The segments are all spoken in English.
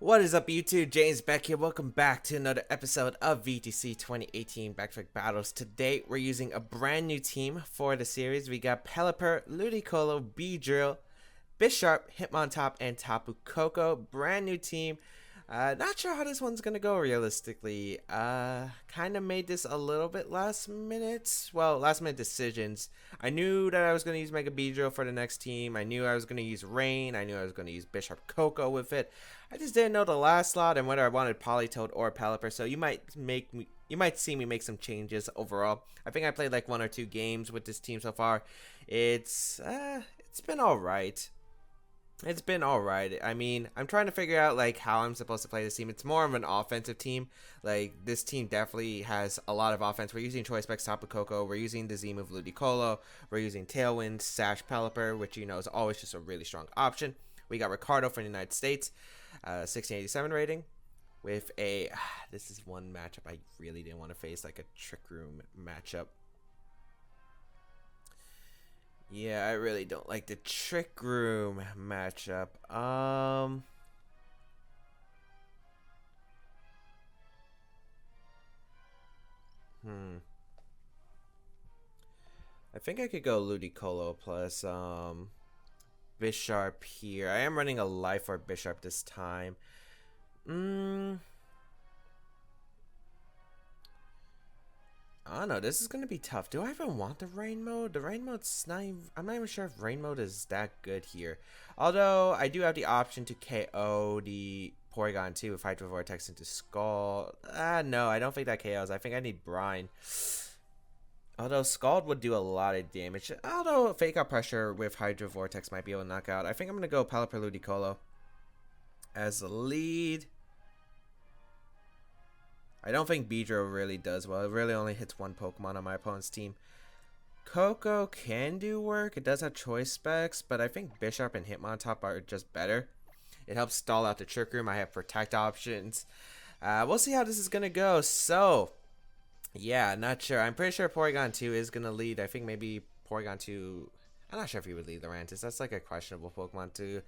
What is up, YouTube? James Baek here. Welcome back to another episode of VGC 2018 Back Battles. Today, we're using a brand new team for the series. We got Pelipper, Ludicolo, Beedrill, Bisharp, Hitmontop, and Tapu Koko. Brand new team. Not sure how this one's gonna go realistically. Kind of made this a little bit last minute. Well, last minute decisions. I knew that I was gonna use Mega Beedrill for the next team. I knew I was gonna use Rain. I knew I was gonna use Bisharp Koko with it. I just didn't know the last slot and whether I wanted Politoed or Pelipper. So you might see me make some changes overall. I think I played like 1 or 2 games with this team so far. It's been alright. It's been alright. I mean, I'm trying to figure out like how I'm supposed to play this team. It's more of an offensive team. Like, this team definitely has a lot of offense. We're using Choice Specs, Tapu Koko. We're using the Z move Ludicolo. We're using Tailwind, Sash Pelipper, which you know is always just a really strong option. We got Ricardo from the United States, 1687 rating. With a this is one matchup I really didn't want to face, like a Trick Room matchup. Yeah, I really don't like the Trick Room matchup. I think I could go Ludicolo plus Bisharp here. I am running a Life Orb Bisharp this time. I don't know. This is gonna be tough. Do I even want the rain mode? The rain mode's not even, I'm not even sure if rain mode is that good here. Although I do have the option to KO the Porygon 2 with Hydro Vortex into Scald. No, I don't think that KOs. I think I need Brine. Although Scald would do a lot of damage. Although Fake Out Pressure with Hydro Vortex might be able to knock out. I think I'm gonna go Pelipper Ludicolo as the lead. I don't think Beedrill really does well. It really only hits one Pokemon on my opponent's team. Koko can do work. It does have choice specs, but I think Bisharp and Hitmontop are just better. It helps stall out the Trick Room. I have Protect options. We'll see how this is going to go. So, yeah, not sure. I'm pretty sure Porygon 2 is going to lead. I think maybe Porygon 2... I'm not sure if he would lead Lurantis. That's like a questionable Pokemon to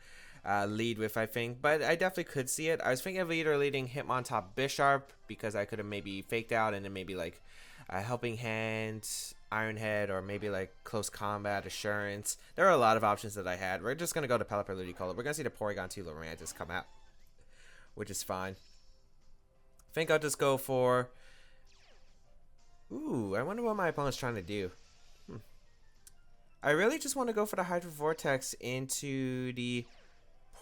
lead with, I think. But I definitely could see it. I was thinking of either leading Hitmontop Bisharp because I could have maybe faked out and then maybe like Helping Hand, Iron Head, or maybe like Close Combat, Assurance. There are a lot of options that I had. We're just going to go to Pelipper Ludicolo. We're going to see the Porygon 2 Lurantis come out, which is fine. I think I'll just go for... Ooh, I wonder what my opponent's trying to do. I really just want to go for the Hydro Vortex into the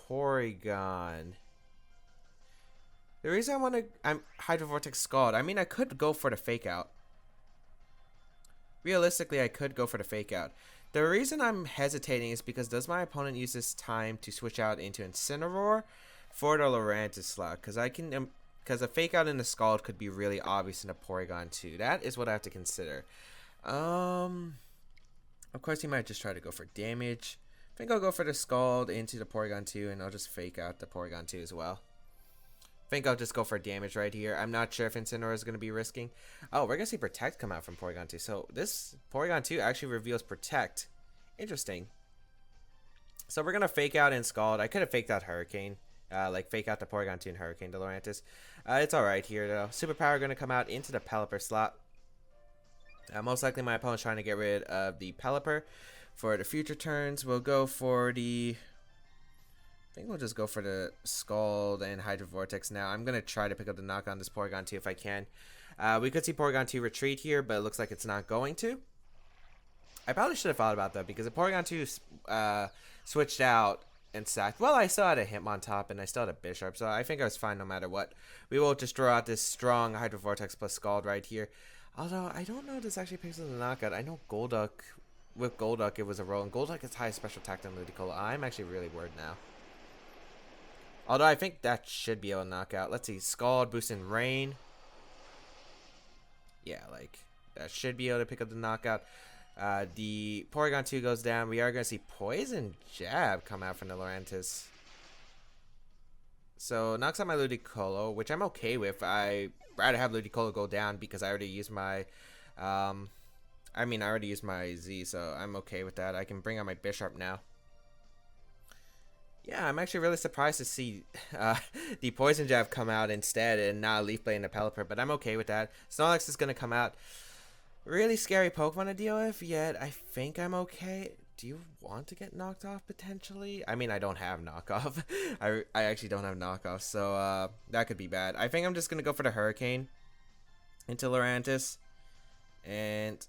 Porygon. The reason I want to Hydro Vortex Scald, I mean, I could go for the Fake Out. Realistically, I could go for the Fake Out. The reason I'm hesitating is because does my opponent use this time to switch out into Incineroar for the Lurantis slot? Because a Fake Out in the Scald could be really obvious in a Porygon 2. That is what I have to consider. Of course, he might just try to go for damage. I think I'll go for the Scald into the Porygon 2, and I'll just fake out the Porygon 2 as well. I think I'll just go for damage right here. I'm not sure if Incineroar is going to be risking. Oh, we're going to see Protect come out from Porygon 2. So this Porygon 2 actually reveals Protect. Interesting. So we're going to fake out in Scald. I could have faked out Hurricane. Like fake out the Porygon 2 and Hurricane to Lurantis. It's alright here though. Superpower going to come out into the Pelipper slot. Most likely my opponent's trying to get rid of the Pelipper. For the future turns, we'll go for the... I think we'll just go for the Scald and Hydro Vortex now. I'm going to try to pick up the knock on this Porygon 2 if I can. We could see Porygon 2 retreat here, but it looks like it's not going to. I probably should have thought about that because if Porygon 2 switched out and sacked... Well, I still had a Hitmontop and I still had a Bisharp, so I think I was fine no matter what. We will just draw out this strong Hydro Vortex plus Scald right here. Although, I don't know if this actually picks up the knockout. I know Golduck, with Golduck, it was a roll. And Golduck is high special attack than Ludicolo. I'm actually really worried now. Although, I think that should be able to knock out. Let's see. Scald, boosting Rain. Yeah, like, that should be able to pick up the knockout. The Porygon 2 goes down. We are going to see Poison Jab come out from the Lurantis. So, knocks out my Ludicolo, which I'm okay with. I rather have Ludicolo go down because I already used my, I already used my Z, so I'm okay with that. I can bring out my Bisharp now. Yeah, I'm actually really surprised to see uh, the Poison Jab come out instead and not Leaf Blade and a Pelipper, but I'm okay with that. Snorlax is going to come out. Really scary Pokemon to deal with, yet I think I'm okay. Do you want to get knocked off potentially? I mean, I don't have knockoff. I actually don't have knockoff, so that could be bad. I think I'm just going to go for the Hurricane into Lurantis. And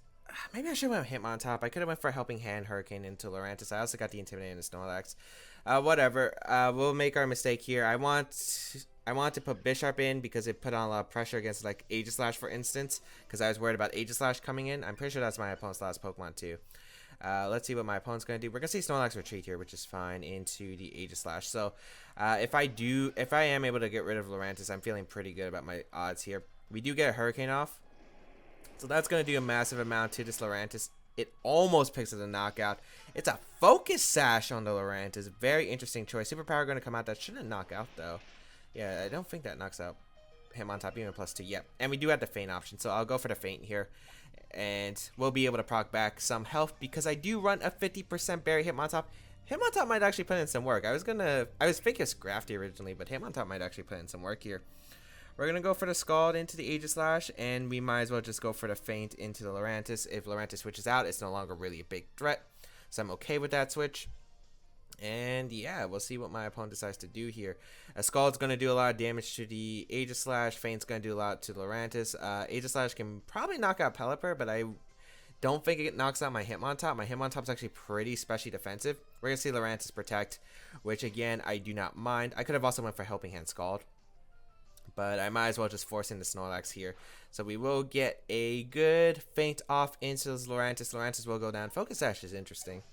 maybe I should have went Hitmontop. I could have went for a Helping Hand Hurricane into Lurantis. I also got the Intimidate and the Snorlax. Whatever. We'll make our mistake here. I want to put Bisharp in because it put on a lot of pressure against like Aegislash, for instance, because I was worried about Aegislash coming in. I'm pretty sure that's my opponent's last Pokemon too. Let's see what my opponent's going to do. We're going to see Snorlax retreat here, which is fine, into the Aegislash. So if I am able to get rid of Lurantis, I'm feeling pretty good about my odds here. We do get a Hurricane off. So that's going to do a massive amount to this Lurantis. It almost picks it a knockout. It's a Focus Sash on the Lurantis. Very interesting choice. Superpower going to come out. That shouldn't knock out, though. Yeah, I don't think that knocks out Hitmontop, even +2. Yep. And we do have the Feint option, so I'll go for the Feint here. And we'll be able to proc back some health because I do run a 50% Berry Hitmontop. Hitmontop might actually put in some work. I was thinking Scrafty originally, but Hitmontop might actually put in some work here. We're going to go for the Scald into the Aegislash, and we might as well just go for the Feint into the Lurantis. If Lurantis switches out, it's no longer really a big threat, so I'm okay with that switch. And yeah, we'll see what my opponent decides to do here. Scald's going to do a lot of damage to the Aegislash. Feint's going to do a lot to Lurantis. Aegislash can probably knock out Pelipper, but I don't think it knocks out my Hitmontop. My Hitmontop's actually pretty specially defensive. We're going to see Lurantis Protect, which again, I do not mind. I could have also went for Helping Hand Scald, but I might as well just force in the Snorlax here. So we will get a good Feint off into Lurantis. Lurantis will go down. Focus Sash is interesting.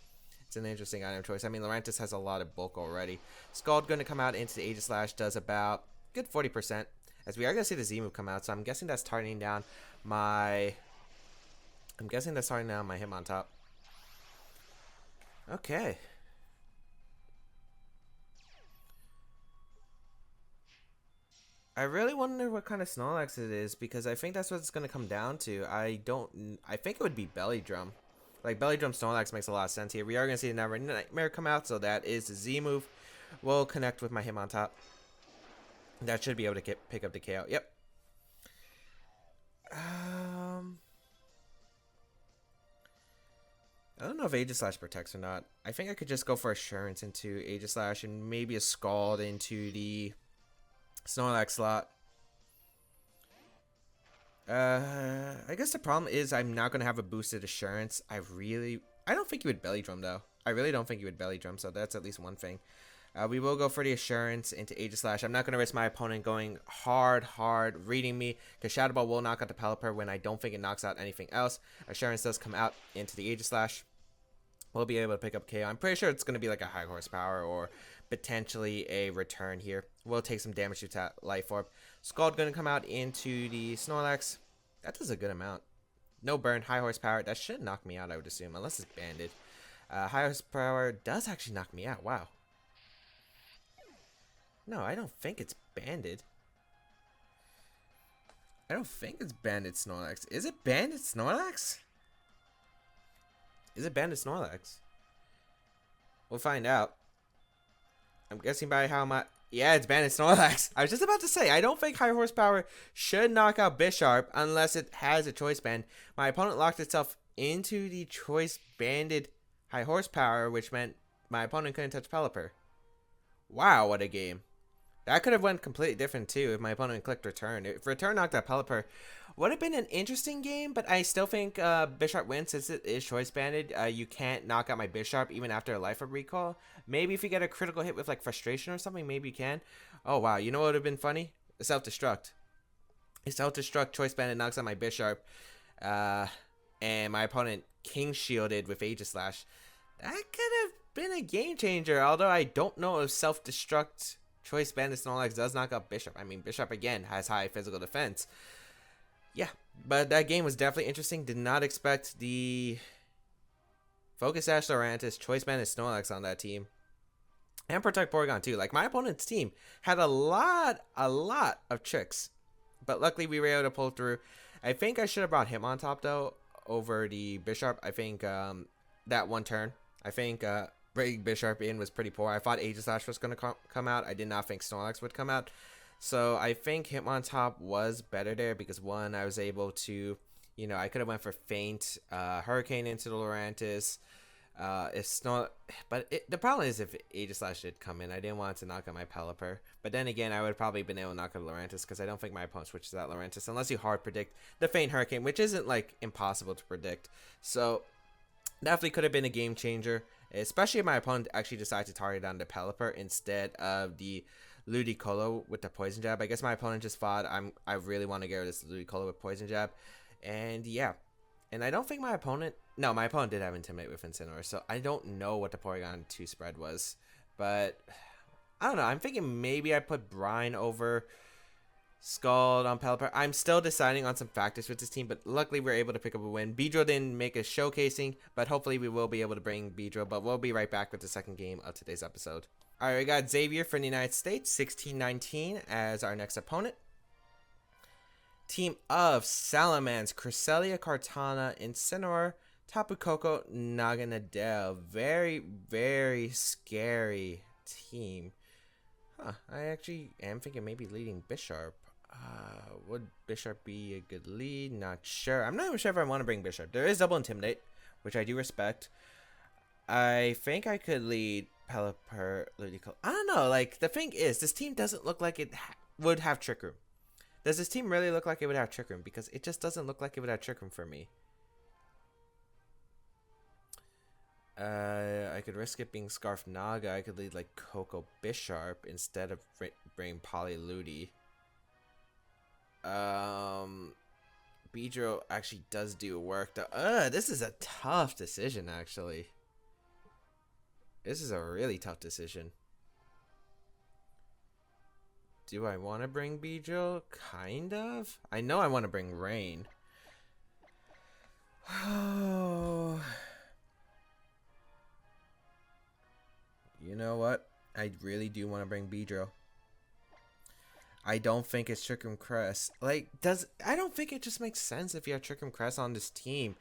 It's an interesting item choice. I mean, Lurantis has a lot of bulk already. Scald going to come out into the Aegislash. Does about good 40%. As we are going to see the Z move come out. So I'm guessing that's targeting down my... Hitmontop. Okay. I really wonder what kind of Snorlax it is because I think that's what it's going to come down to. I think it would be Belly Drum. Like, Belly Drum Snorlax makes a lot of sense here. We are going to see the Nightmare come out, so that is the Z move. We'll connect with my Hitmontop. That should be able to pick up the KO. Yep. I don't know if Aegislash protects or not. I think I could just go for Assurance into Aegislash and maybe a Scald into the Snorlax slot. I guess the problem is I'm not going to have a boosted Assurance. I don't think you would Belly Drum, though. I really don't think you would Belly Drum, so that's at least one thing. We will go for the Assurance into Aegislash. I'm not going to risk my opponent going hard, reading me, because Shadow Ball will knock out the Pelipper when I don't think it knocks out anything else. Assurance does come out into the Aegislash. We'll be able to pick up KO. I'm pretty sure it's going to be like a high horsepower or potentially a return here. We'll take some damage to Life Orb. Scald going to come out into the Snorlax. That does a good amount. No burn, high horsepower. That should knock me out, I would assume, unless it's banded. High horsepower does actually knock me out. Wow. No, I don't think it's banded. I don't think it's banded Snorlax. Is it banded Snorlax? Is it banded Snorlax? We'll find out. I'm guessing by how much... Yeah, it's banded Snorlax. I was just about to say, I don't think high horsepower should knock out Bisharp unless it has a choice band. My opponent locked itself into the choice banded high horsepower, which meant my opponent couldn't touch Pelipper. Wow, what a game. That could have went completely different too if my opponent clicked return. If return knocked out Pelipper, would have been an interesting game, but I still think Bisharp wins since it is choice banded. You can't knock out my Bisharp even after a Life Orb recall. Maybe if you get a critical hit with like Frustration or something, maybe you can. Oh wow, you know what would have been funny? A self-destruct. A self-destruct choice banded knocks out my Bisharp, and my opponent King Shielded with Aegislash. That could have been a game changer, although I don't know if self-destruct choice banded Snorlax does knock out Bisharp. I mean, Bisharp again has high physical defense. Yeah, but that game was definitely interesting. Did not expect the Focus Sash Lurantis, choice banded Snorlax on that team. And Protect Porygon too. Like, my opponent's team had a lot of tricks. But luckily we were able to pull through. I think I should have brought Hitmontop though over the Bisharp. I think that one turn. I think bringing Bisharp in was pretty poor. I thought Aegislash was going to come out. I did not think Snorlax would come out. So I think Hitmontop was better there because, one, I was able to, you know, I could have went for Feint, Hurricane into the Lurantis. It's not, but the problem is if Aegislash did come in, I didn't want to knock out my Pelipper. But then again, I would have probably been able to knock out Lurantis because I don't think my opponent switches out Lurantis unless you hard predict the Feint Hurricane, which isn't like impossible to predict. So definitely could have been a game changer, especially if my opponent actually decided to target down the Pelipper instead of the Ludicolo with the Poison Jab. I guess my opponent just thought I really want to get rid of this Ludicolo with Poison Jab, and yeah. And I don't think my opponent... No, my opponent did have Intimidate with Incineroar, so I don't know what the Porygon 2 spread was. But, I don't know. I'm thinking maybe I put Brine over Scald on Pelipper. I'm still deciding on some factors with this team, but luckily we're able to pick up a win. Beedrill didn't make a showcasing, but hopefully we will be able to bring Beedrill. But we'll be right back with the second game of today's episode. Alright, we got Xavier from the United States, 16-19 as our next opponent. Team of Salamence, Cresselia, Kartana, Incineroar, Tapu Koko, Naganadel. Very, very scary team. Huh, I actually am thinking maybe leading Bisharp. Would Bisharp be a good lead? Not sure. I'm not even sure if I want to bring Bisharp. There is double Intimidate, which I do respect. I think I could lead Pelipper, Ludicolo. I don't know. Like, the thing is, this team doesn't look like it would have Trick Room. Does this team really look like it would have Trick Room? Because it just doesn't look like it would have Trick Room for me. I could risk it being Scarf Naga. I could lead like Coco Bisharp instead of bringing Poly Ludi. Beedrill actually does do work though. This is a tough decision actually. This is a really tough decision. Do I want to bring Beedrill? Kind of. I know I want to bring Rain. Oh. You know what? I really do want to bring Beedrill. I don't think it's Trick Room Crest. Like, I don't think it just makes sense if you have Trick Room Crest on this team.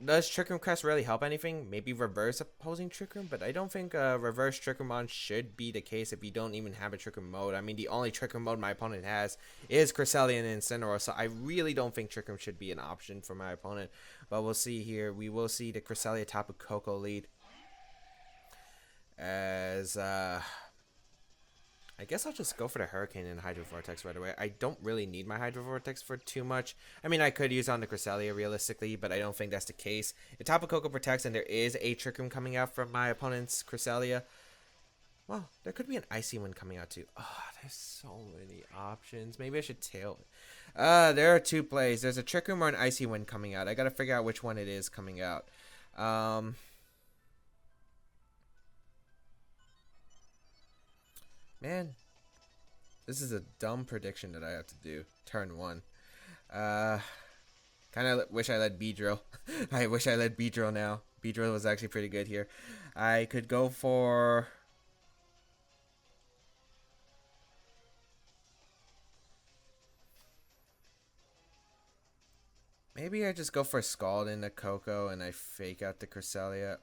Does Trick Room Crest really help anything? Maybe reverse opposing Trick Room, but I don't think reverse Trick Room on should be the case if you don't even have a Trick Room mode. I mean, the only Trick Room mode my opponent has is Cresselia and Incineroar, so I really don't think Trick Room should be an option for my opponent. But we'll see here. We will see the Cresselia Tapu Koko lead. As, I guess I'll just go for the Hurricane and Hydro Vortex right away. I don't really need my Hydro Vortex for too much. I mean, I could use it on the Cresselia realistically, but I don't think that's the case. If Tapu Koko protects and there is a Trick Room coming out from my opponent's Cresselia, well, there could be an Icy Wind coming out too. Oh, there's so many options. Maybe I should tail it. There are two plays. There's a Trick Room or an Icy Wind coming out. I gotta figure out which one it is coming out. Man, this is a dumb prediction that I have to do. Turn one. Kind of wish I led Beedrill. I wish I led Beedrill now. Beedrill was actually pretty good here. I could go for... Maybe I just go for Scald into Coco and I fake out the Cresselia.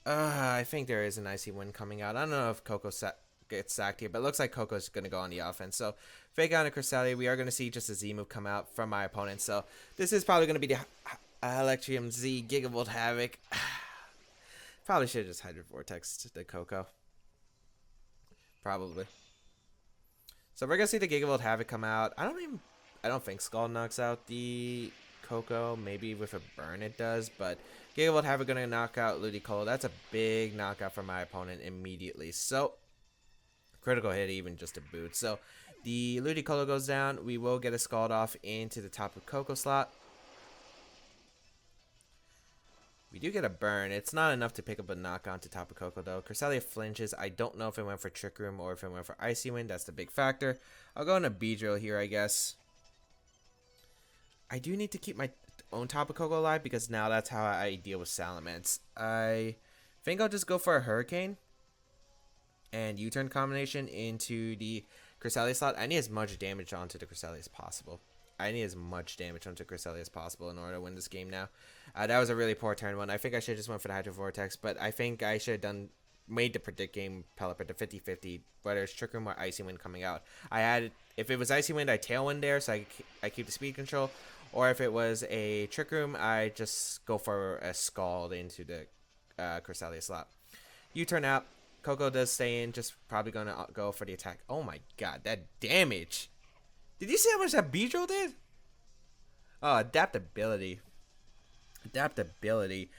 I think there is an Icy Wind coming out. I don't know if Coco gets sacked here, but it looks like Coco's going to go on the offense. So, fake out a Cresselia. We are going to see just a Z move come out from my opponent. So, this is probably going to be the Electrium Z Gigavolt Havoc. Probably should have just Hydro Vortex the Coco. Probably. So, we're going to see the Gigavolt Havoc come out. I don't think Scald knocks out the Coco. Maybe with a burn it does, but Gigavolt Havoc going to knock out Ludicolo. That's a big knockout for my opponent immediately. So, critical hit even just a boot. So, the Ludicolo goes down. We will get a Scald off into the top of Coco slot. We do get a burn. It's not enough to pick up a knockout to Tapu Koko though. Cresselia flinches. I don't know if it went for Trick Room or if it went for Icy Wind. That's the big factor. I'll go into Beedrill here, I guess. I do need to keep my own Tapu Koko alive because now that's how I deal with Salamence. I think I'll just go for a Hurricane and U-turn combination into the Cresselia slot. I need as much damage onto the Cresselia as possible. I need as much damage onto Cresselia as possible in order to win this game now. That was a really poor turn one. I think I should have just went for the Hydro Vortex, but I think I should have made the predict game Pelipper to 50-50, whether it's Trick Room or Icy Wind coming out. If it was Icy Wind, I Tailwind there, so I keep the speed control. Or if it was a Trick Room, I just go for a Scald into the Cresselia slot. U-turn out. Coco does stay in, just probably going to go for the attack. Oh my god, that damage. Did you see how much that Beedrill did? Oh, adaptability. Adaptability.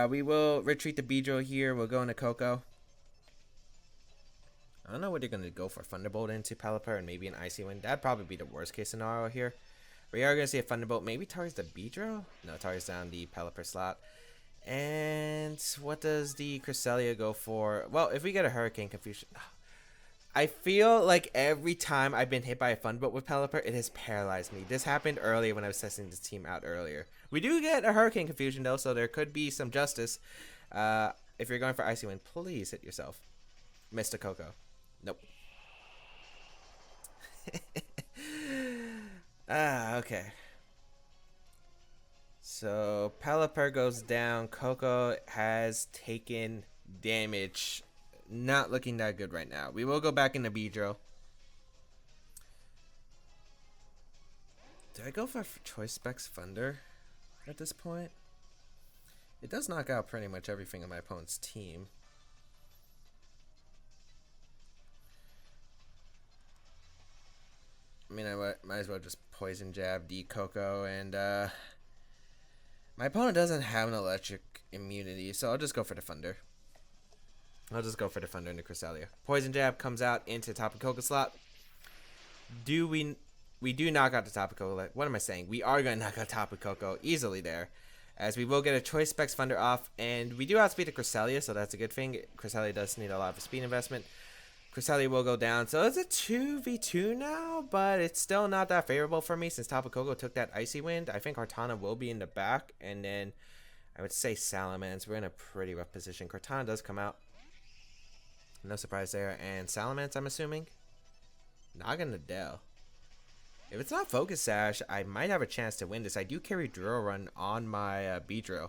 We will retreat the Beedrill here. We'll go into Coco. I don't know what they're going to go for. Thunderbolt into Pelipper and maybe an Icy Wind. That'd probably be the worst case scenario here. We are going to see a Thunderbolt. Maybe targets the Beedrill? No, targets down the Pelipper slot. And what does the Cresselia go for? Well, if we get a Hurricane Confusion... I feel like every time I've been hit by a Thunderbolt with Pelipper, it has paralyzed me. This happened earlier when I was testing this team out earlier. We do get a Hurricane Confusion, though, so there could be some justice. If you're going for Icy Wind, please hit yourself. Mr. Coco. Nope. Okay. So, Pelipper goes down. Coco has taken damage. Not looking that good right now. We will go back into Beedrill. Do I go for Choice Specs Thunder at this point? It does knock out pretty much everything on my opponent's team. I mean, I might as well just Poison Jab, Coco, and my opponent doesn't have an electric immunity, so I'll just go for the Thunder. I'll just go for the Thunder into Cresselia. Poison Jab comes out into top of Coco slot. We do knock out the top of Coco. What am I saying? We are going to knock out top of Coco easily there. As we will get a Choice Specs Thunder off. And we do outspeed the Cresselia, so that's a good thing. Cresselia does need a lot of speed investment. Cresselia will go down. So it's a 2v2 now, but it's still not that favorable for me since Tapu Koko took that Icy Wind. I think Kartana will be in the back. And then I would say Salamence. We're in a pretty rough position. Kartana does come out. No surprise there. And Salamence, I'm assuming. Naganadel. If it's not Focus Sash, I might have a chance to win this. I do carry Drill Run on my Beedrill.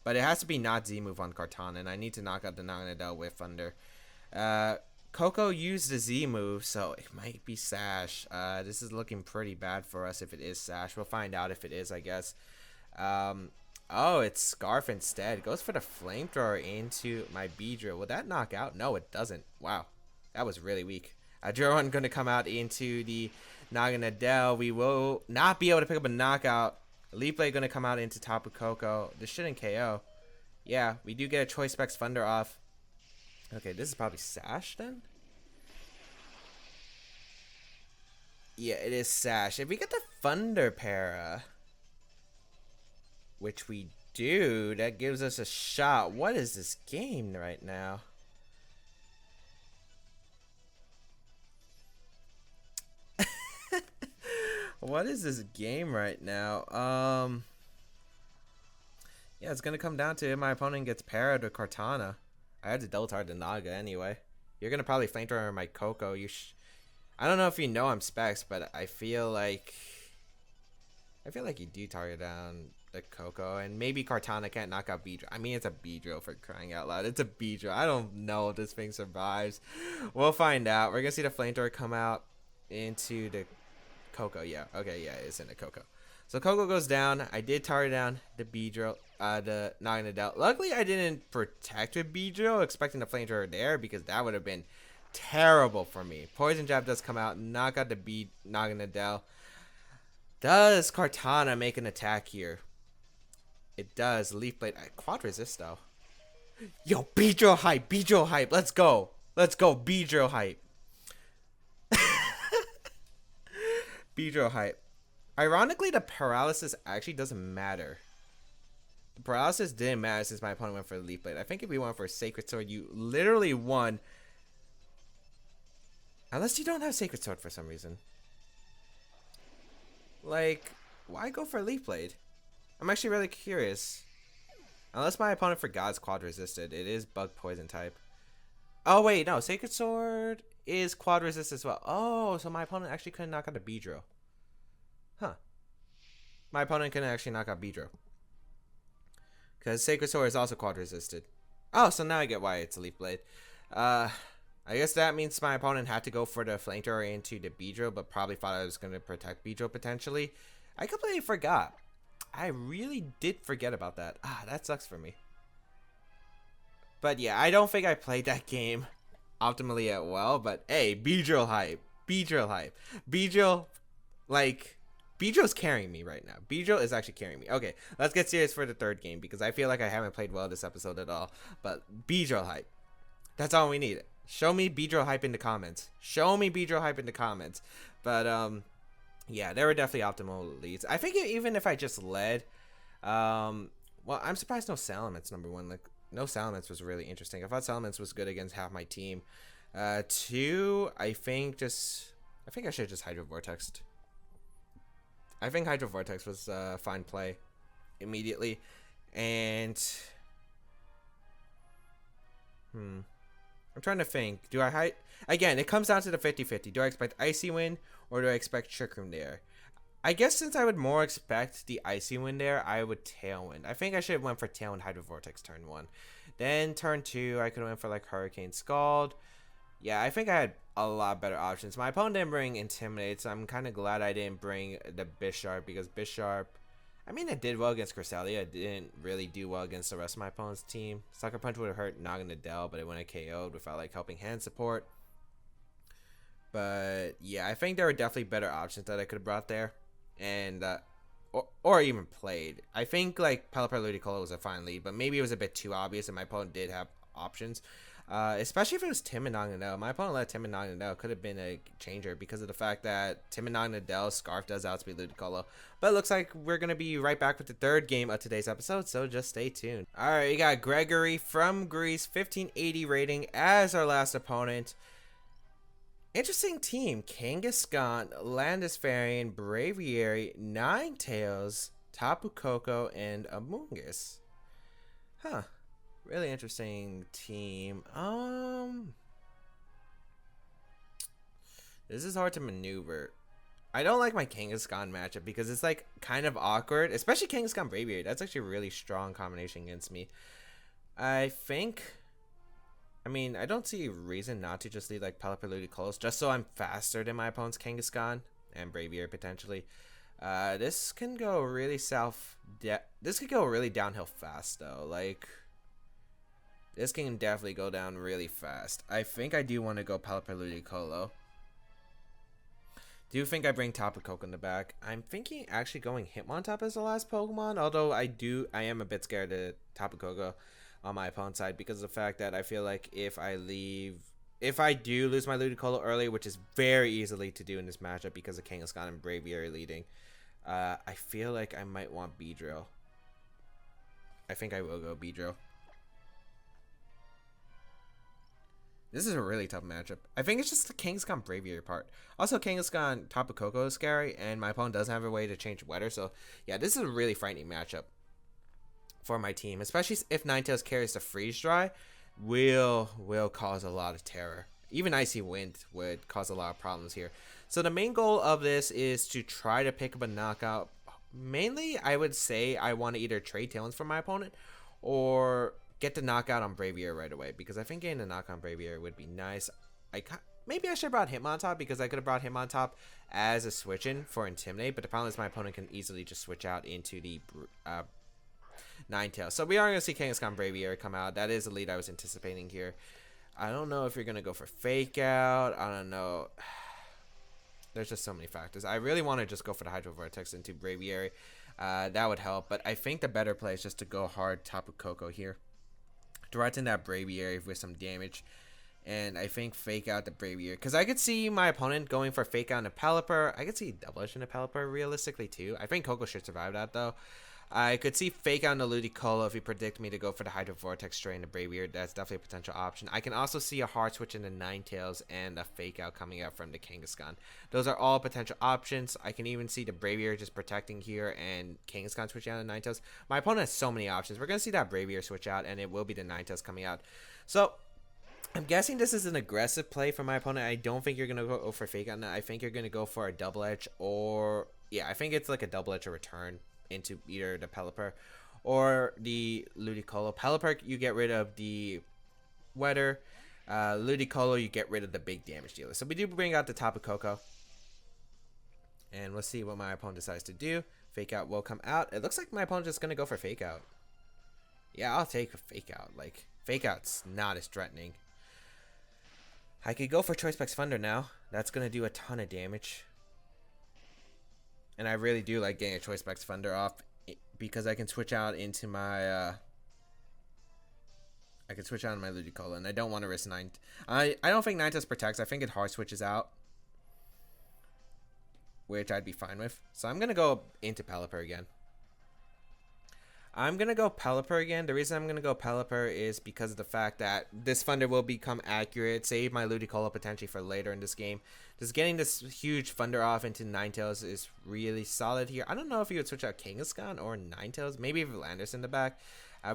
But it has to be not Z-move on Kartana. And I need to knock out the Naganadel with Thunder. Coco used the Z-move, so it might be Sash. This is looking pretty bad for us if it is Sash. We'll find out if it is, I guess. Oh, it's Scarf instead. Goes for the Flamethrower into my Beedrill. Will that knock out? No, it doesn't. Wow. That was really weak. Drill Run going to come out into the Naganadel. We will not be able to pick up a knockout. Leaf Blade going to come out into Tapu Koko. This shouldn't KO. Yeah, we do get a Choice Specs Thunder off. Okay, this is probably Sash then? Yeah, it is Sash. If we get the Thunder Para, which we do, that gives us a shot. What is this game right now? What is this game right now? Yeah, it's gonna come down to if my opponent gets parried or Kartana. I had to double target the Naga anyway. You're gonna probably Flamethrower my Coco. I don't know if you know I'm Specs, but I feel like you do target down the Coco, and maybe Kartana can't knock out Beedrill. I mean, it's a Beedrill, for crying out loud. It's a Beedrill. I don't know if this thing survives. We'll find out. We're gonna see the Flamethrower come out into the Coco. Yeah, okay, yeah, it's in the Coco. So Coco goes down. I did target down the Beedrill, the Naganadel. Luckily, I didn't protect with Beedrill, expecting the Flamethrower there, because that would have been terrible for me. Poison Jab does come out, knock out the Naganadel. Does Kartana make an attack here? It does. Leaf Blade. Quad resist, though. Yo, Beedrill hype. Beedrill hype. Let's go. Let's go. Beedrill hype. Beedrill hype. Ironically, the paralysis actually doesn't matter. The paralysis didn't matter since my opponent went for the Leaf Blade. I think if we went for a Sacred Sword, you literally won. Unless you don't have Sacred Sword for some reason. Like, why go for a Leaf Blade? I'm actually really curious. Unless my opponent forgot it's quad resisted. It is bug poison type. Oh, wait, no. Sacred Sword is quad resist as well. Oh, so my opponent actually couldn't knock out a Beedrill. Huh. My opponent can actually knock out Beedrill. Because Sacred Sword is also quad resisted. Oh, so now I get why it's a Leaf Blade. I guess that means my opponent had to go for the flamethrower into the Beedrill, but probably thought I was going to protect Beedrill potentially. I completely forgot. I really did forget about that. That sucks for me. But yeah, I don't think I played that game optimally at well, but hey, Beedrill hype. Beedrill hype. Beedrill, like, Beedrill's carrying me right now. Beedrill is actually carrying me. Okay, let's get serious for the third game because I feel like I haven't played well this episode at all. But Beedrill hype. That's all we need. Show me Beedrill hype in the comments. Show me Beedrill hype in the comments. But, yeah, there were definitely optimal leads. I think even if I just led, well, I'm surprised no Salamence, number one. Like, no Salamence was really interesting. I thought Salamence was good against half my team. Two, I think I should have just Hydro Vortexed. I think Hydro Vortex was a fine play immediately. And I'm trying to think. Do I hide? Again, it comes down to the 50-50. Do I expect Icy Wind or do I expect Trick Room there? I guess since I would more expect the Icy Wind there, I would Tailwind. I think I should have went for Tailwind Hydro Vortex turn 1. Then turn 2, I could have went for like Hurricane Scald. Yeah, I think I had a lot better options. My opponent didn't bring Intimidate, so I'm kind of glad I didn't bring the Bisharp because Bisharp, I mean, it did well against Cresselia. It didn't really do well against the rest of my opponent's team. Sucker Punch would have hurt Naganadel, but it wouldn't have KO'd without like helping hand support. But yeah, I think there were definitely better options that I could have brought there, and or even played. I think like Pelipper Ludicolo was a fine lead, but maybe it was a bit too obvious, and my opponent did have options. Especially if it was Tim and Naganadel. My opponent let Tim and Naganadel could have been a changer because of the fact that Tim and Naganadel Scarf does outspeed Ludicolo. But it looks like we're going to be right back with the third game of today's episode, so just stay tuned. Alright, we got Gregory from Greece, 1580 rating as our last opponent. Interesting team. Kangaskhan, Landisfarian, Braviary, Ninetales, Tapu Koko, and Amoonguss. Huh. Really interesting team. This is hard to maneuver. I don't like my Kangaskhan matchup because it's like kind of awkward, especially Kangaskhan Braviary. That's actually a really strong combination against me. I mean, I don't see a reason not to just lead like Pelipper Ludicolo just so I'm faster than my opponent's Kangaskhan and Braviary potentially. This can go really this could go really downhill fast though. Like, this can definitely go down really fast. I think I do want to go Pelipper Ludicolo. Do you think I bring Tapu Koko in the back? I'm thinking actually going Hitmontop as the last Pokemon, although I am a bit scared of Tapu Koko on my opponent's side because of the fact that I feel like if I do lose my Ludicolo early, which is very easily to do in this matchup because of Kangaskhan and Braviary leading, I feel like I might want Beedrill. I think I will go Beedrill. This is a really tough matchup. I think it's just the Kangaskhan Braviary part. Also, Kangaskhan Tapu Koko is scary, and my opponent doesn't have a way to change weather. So, yeah, this is a really frightening matchup for my team. Especially if Ninetales carries the Freeze Dry, will cause a lot of terror. Even Icy Wind would cause a lot of problems here. So, the main goal of this is to try to pick up a knockout. Mainly, I would say I want to either trade Talons for my opponent or get the knockout on Braviary right away, because I think getting the knockout on Braviary would be nice. Maybe I should have brought Hitmontop because I could have brought Hitmontop as a switch-in for Intimidate, but the problem is my opponent can easily just switch out into the Ninetales. So we are going to see Kangaskhan Braviary come out. That is the lead I was anticipating here. I don't know if you're going to go for Fake Out. I don't know. There's just so many factors. I really want to just go for the Hydro Vortex into Braviary. That would help, but I think the better play is just to go hard Tapu Koko here. Threaten that Braviary with some damage, and I think Fake Out the Braviary, because I could see my opponent going for Fake Out in a Pelipper. I could see Double Edge in a Pelipper realistically too. I think Koko should survive that though. I could see Fake Out in a Ludicolo if you predict me to go for the Hydro Vortex straight into Braviary. That's definitely a potential option. I can also see a Hard Switch into Ninetales and a Fake Out coming out from the Kangaskhan. Those are all potential options. I can even see the Braviary just protecting here and Kangaskhan switching out to Ninetales. My opponent has so many options. We're going to see that Braviary switch out, and it will be the Ninetales coming out. So I'm guessing this is an aggressive play for my opponent. I don't think you're going to go for Fake Out. I think you're going to go for a Double Edge or yeah, I think it's like a double-edged return into either the Pelipper or the Ludicolo. Pelipper, you get rid of the weather. Ludicolo, you get rid of the big damage dealer. So we do bring out the Tapu Koko. And let's see what my opponent decides to do. Fake out will come out. It looks like my opponent is going to go for fake out. Yeah, I'll take a fake out. Like, fake out's not as threatening. I could go for Choice Specs Thunder now. That's going to do a ton of damage. And I really do like getting a Choice Specs Thunder off because I can switch out into my I can switch out on my Ludicolo, and I don't want to risk 9. I don't think Ninetales protects. I think it hard switches out, which I'd be fine with. So I'm going to go into Pelipper again. The reason I'm going to go Pelipper is because of the fact that this Thunder will become accurate, save my Ludicolo potentially for later in this game. Just getting this huge Thunder off into Ninetales is really solid here. I don't know if you would switch out Kangaskhan or Ninetales, maybe if Landorus in the back.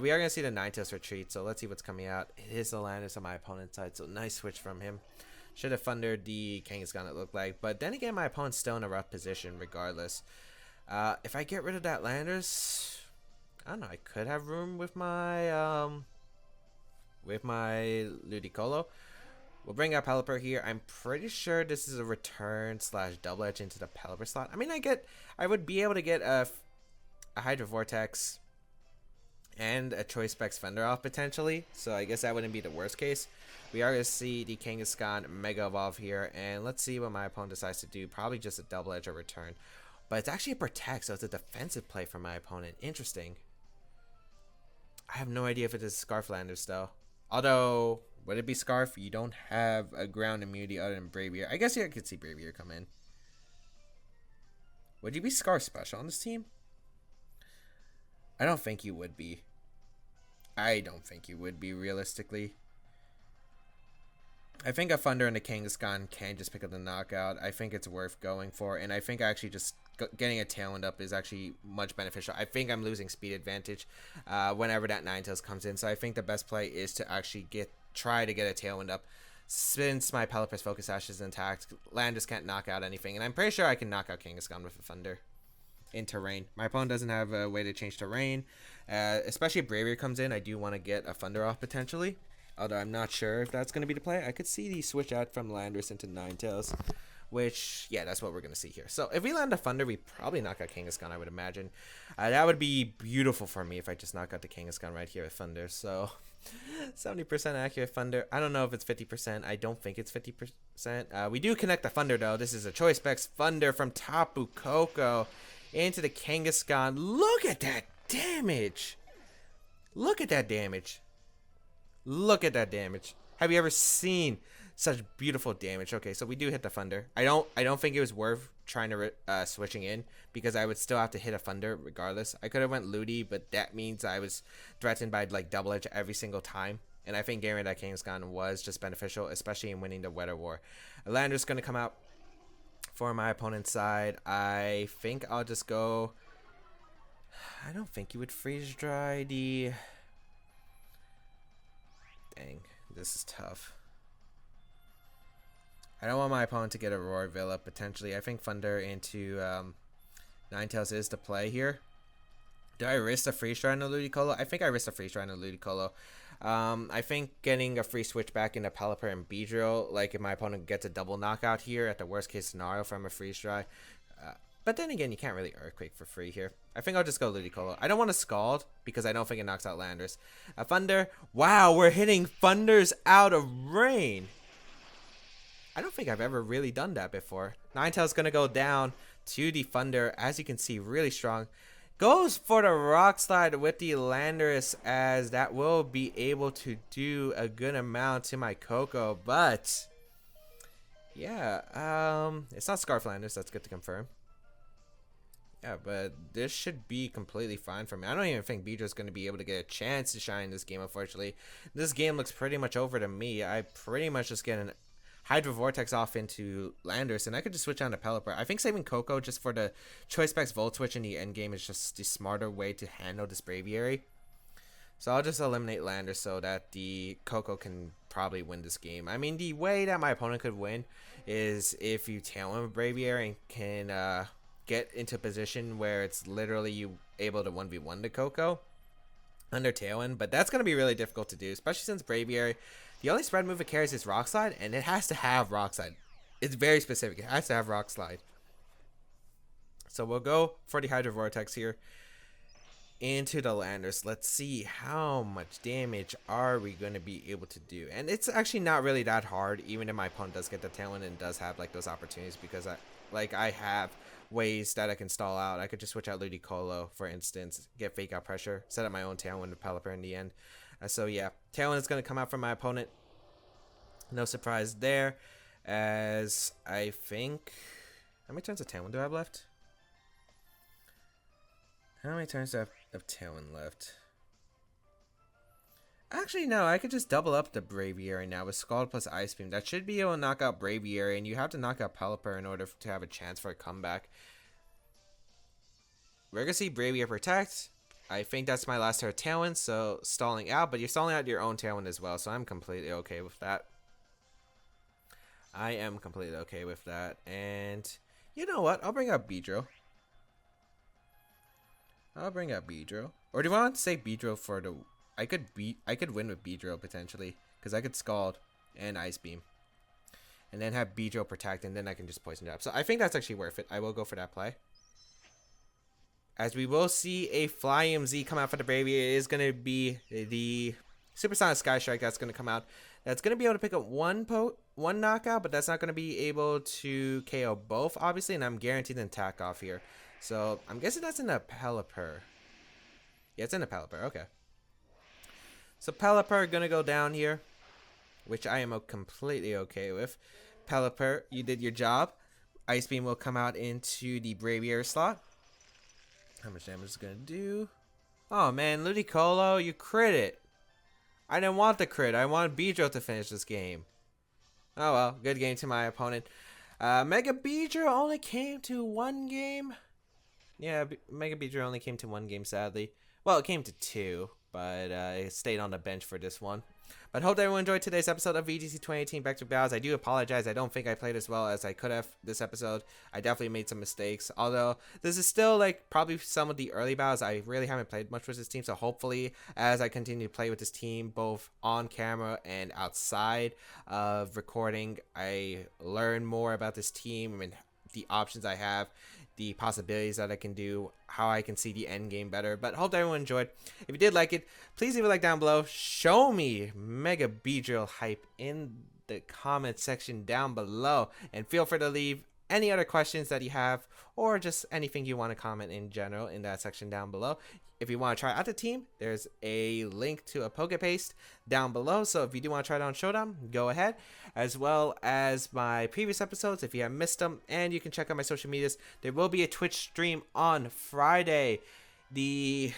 We are going to see the Ninetales retreat, so let's see what's coming out. It is the Landorus on my opponent's side, so nice switch from him. Should have Thundered the Kangaskhan, it looked like. But then again, my opponent's still in a rough position regardless. If I get rid of that Landorus, I don't know, I could have room with my Ludicolo. We'll bring out Pelipper here. I'm pretty sure this is a return / double edge into the Pelipper slot. I mean, I would be able to get a Hydro Vortex and a Choice Specs Thunder off potentially, so I guess that wouldn't be the worst case. We are going to see the Kangaskhan Mega Evolve here, and let's see what my opponent decides to do. Probably just a double edge or return, but it's actually a Protect, so it's a defensive play for my opponent. Interesting. I have no idea if it is Scarf Landorus though. Although, would it be Scarf? You don't have a ground immunity other than Braviary. I guess I could see Braviary come in. Would you be Scarf Special on this team? I don't think you would be. Realistically. I think a Thunder and a Kangaskhan can just pick up the knockout. I think it's worth going for, and I think actually just getting a Tailwind up is actually much beneficial. I think I'm losing speed advantage whenever that Ninetales comes in, so I think the best play is to actually try to get a Tailwind up. Since my Pelipper's Focus Sash is intact, Landorus can't knock out anything, and I'm pretty sure I can knock out Kangaskhan with a Thunder in terrain. My opponent doesn't have a way to change terrain, especially if Braviary comes in. I do want to get a Thunder off potentially, although I'm not sure if that's going to be the play. I could see the switch out from Landorus into Ninetales, which, yeah, that's what we're going to see here. So if we land a Thunder, we probably knock out Kangaskhan, I would imagine. That would be beautiful for me if I just knock out the Kangaskhan right here with Thunder. So 70% accurate Thunder. I don't know if it's 50%. I don't think it's 50%. We do connect the Thunder, though. This is a Choice Specs Thunder from Tapu Koko into the Kangaskhan. Look at that damage. Look at that damage. Look at that damage. Have you ever seen such beautiful damage? Okay, so we do hit the Thunder. I don't think it was worth trying to switching in because I would still have to hit a Thunder regardless. I could have went Ludi, but that means I was threatened by like double edge every single time. And I think getting rid of that Kangaskhan was just beneficial, especially in winning the Weather War. Lander's going to come out for my opponent's side. I think I'll just go... I don't think you would freeze dry the... Dang, this is tough. I don't want my opponent to get a Roarville up potentially. I think Thunder into Ninetales is the play here. Do I risk a freeze dry on the Ludicolo? I think I risk a freeze dry on the Ludicolo. I think getting a free switch back into Pelipper and Beedrill, like if my opponent gets a double knockout here at the worst case scenario from a freeze dry. But then again, you can't really Earthquake for free here. I think I'll just go Ludicolo. I don't want to Scald because I don't think it knocks out Landorus. A Thunder. Wow, we're hitting Thunders out of rain. I don't think I've ever really done that before. Ninetales going to go down to the Thunder. As you can see, really strong. Goes for the Rock Slide with the Landorus, as that will be able to do a good amount to my Koko. But, yeah, it's not Scarf Landorus. That's good to confirm. Yeah, but this should be completely fine for me. I don't even think Beedrill's going to be able to get a chance to shine in this game, unfortunately. This game looks pretty much over to me. I pretty much just get an Hydro Vortex off into Landorus, and I could just switch on to Pelipper. I think saving Koko just for the Choice Specs Volt Switch in the end game is just the smarter way to handle this Braviary. So I'll just eliminate Landorus so that the Koko can probably win this game. I mean, the way that my opponent could win is if you Tailwind with Braviary and can get into a position where it's literally you able to 1v1 the Coco under Tailwind, but that's going to be really difficult to do, especially since Braviary, the only spread move it carries is Rock Slide, and it has to have Rock Slide. It's very specific. It has to have Rock Slide. So we'll go for the Hydro Vortex here into the Landers. Let's see how much damage are we going to be able to do. And it's actually not really that hard, even if my opponent does get the Tailwind and does have like those opportunities, because I have ways that I can stall out. I could just switch out Ludicolo, for instance, get Fake Out Pressure, set up my own Tailwind with Pelipper in the end. So yeah, Tailwind is going to come out from my opponent. No surprise there, as I think... How many turns of Tailwind do I have left? How many turns do I have Tailwind left? Actually, no. I could just double up the Braviary now with Scald plus Ice Beam. That should be able to knock out Braviary, and you have to knock out Pelipper in order to have a chance for a comeback. We're going to see Braviary Protect. I think that's my last turn of Tailwind, so stalling out. But you're stalling out your own Tailwind as well, so I'm completely okay with that. I am completely okay with that. And you know what? I'll bring out Beedrill. Or do you want to say Beedrill for the... I could win with Beedrill potentially, because I could Scald and Ice Beam. And then have Beedrill Protect, and then I can just Poison it up. So I think that's actually worth it. I will go for that play. As we will see a Fly MZ come out for the Braviary. It is going to be the Supersonic Sky Strike that's going to come out. That's going to be able to pick up one knockout, but that's not going to be able to KO both, obviously, and I'm guaranteed an attack off here. So, I'm guessing that's in a Pelipper. Yeah, it's in a Pelipper. Okay. So, Pelipper gonna go down here, which I am completely okay with. Pelipper, you did your job. Ice Beam will come out into the Braviary slot. How much damage is it gonna do? Oh, man. Ludicolo, you crit it. I didn't want the crit. I wanted Beedrill to finish this game. Oh, well. Good game to my opponent. Mega Beedrill only came to one game. Yeah, Mega Beedrill only came to one game, sadly. Well, it came to two, but it stayed on the bench for this one. But hope everyone enjoyed today's episode of VGC 2018 Back to Battles. I do apologize. I don't think I played as well as I could have this episode. I definitely made some mistakes. Although, this is still, like, probably some of the early battles. I really haven't played much with this team. So, hopefully, as I continue to play with this team, both on camera and outside of recording, I learn more about this team and the options I have, the possibilities that I can do, how I can see the end game better. But hope everyone enjoyed. If you did like it, please leave a like down below. Show me Mega Beedrill hype in the comment section down below, and feel free to leave any other questions that you have, or just anything you want to comment in general in that section down below. If you want to try out the team, there's a link to a Pokepaste down below. So if you do want to try it on Showdown, go ahead. As well as my previous episodes, if you have missed them. And you can check out my social medias. There will be a Twitch stream on Friday the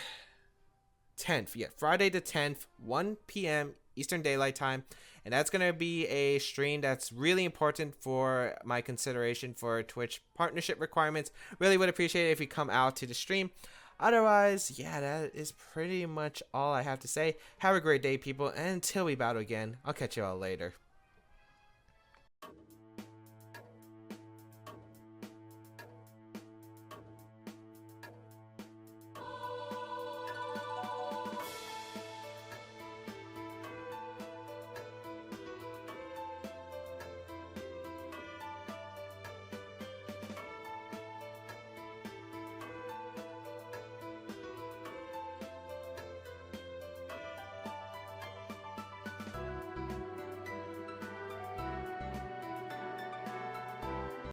10th. Yeah, Friday the 10th, 1 p.m. Eastern Daylight Time. And that's going to be a stream that's really important for my consideration for Twitch partnership requirements. Really would appreciate it if you come out to the stream. Otherwise, yeah, that is pretty much all I have to say. Have a great day, people, and until we battle again, I'll catch you all later.